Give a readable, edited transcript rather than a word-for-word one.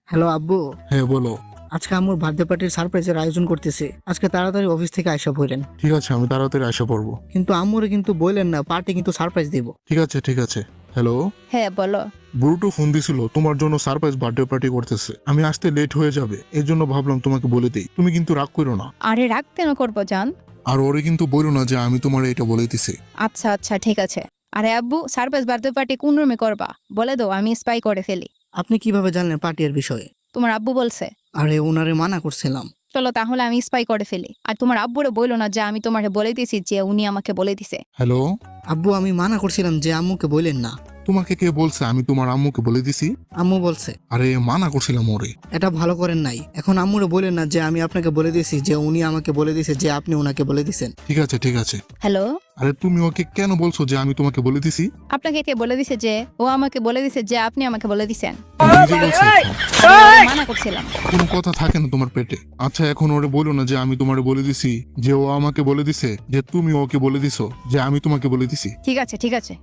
Hello আব্বু। হ্যাঁ বলো। আজকে আম্মুর বার্থডে পার্টির সারপ্রাইজের আয়োজন করতেছে। আজকে তাড়াতাড়ি অফিস থেকে আইসা পড়লেন। ঠিক আছে, আমি তাড়াতাড়ি আসা পড়বো। কিন্তু আম্মুরে কিন্তু বললেন না, পার্টি কিন্তু সারপ্রাইজ দিব। ঠিক আছে ঠিক আছে। হ্যালো, হ্যাঁ বলো। ব্রুটো ফোন দিছিল, তোমার জন্য সারপ্রাইজ বার্থডে পার্টি করতেছে। আমি আসতে লেট হয়ে যাবে, এই জন্য ভাবলাম তোমাকে বলে দিই। তুমি কিন্তু রাগ করো না। আরে রাগ কেন করবো জান? আর ওরে কিন্তু বলো না যে আমি তোমার এটা বলে দিছি। আচ্ছা আচ্ছা ঠিক আছে। আরে আব্বু, সারপ্রাইজ বার্থডে পার্টি কোন রুমে করবা বলে দাও, আমি স্পাই করে ফেলি। আপনি কিভাবে জানলেন পার্টির বিষয়ে? তোমার আব্বু বলছে। আরে ওনারে মানা করছিলাম। চলো তাহলে আমি স্পাই করে ফেলি। আর তোমার আব্বুরে বইলো না যে আমি তোমাকে বলে দিয়েছি যে উনি আমাকে বলে দিছে। হ্যালো, আব্বু আমি মানা করছিলাম যে আম্মুকে বললেন না। তোমাকে কে বলছে আমি তোমার আম্মুকে বলে দিছি? আম্মু বলছে। আরে মানা করছিলাম ওরে। এটা ভালো করেন নাই। এখন আম্মুরে বললেন না যে আমি আপনাকে বলে দিয়েছি যে উনি আমাকে বলে দিয়েছে যে আপনি ওনাকে বলে দিয়েছেন। ঠিক আছে ঠিক আছে। হ্যালো, আরে তুমি ওকে কেন বলছো যে আমি তোমাকে বলে দিছি? আপনাকে কে বলে দিছে যে ও আমাকে বলে দিছে যে আপনি আমাকে বলে দিছেন? নিজে বলছো এখন। আরে, মানা করছিলাম। কোনো কথা থাকে না তোমার পেটে। আচ্ছা এখন ওরে বলো না যে আমি তোমারে বলে দিছি, যে ও আমাকে বলে দিছে যে তুমি ওকে বলে দিছো যে আমি তোমাকে বলে দিছি। ঠিক আছে ঠিক আছে।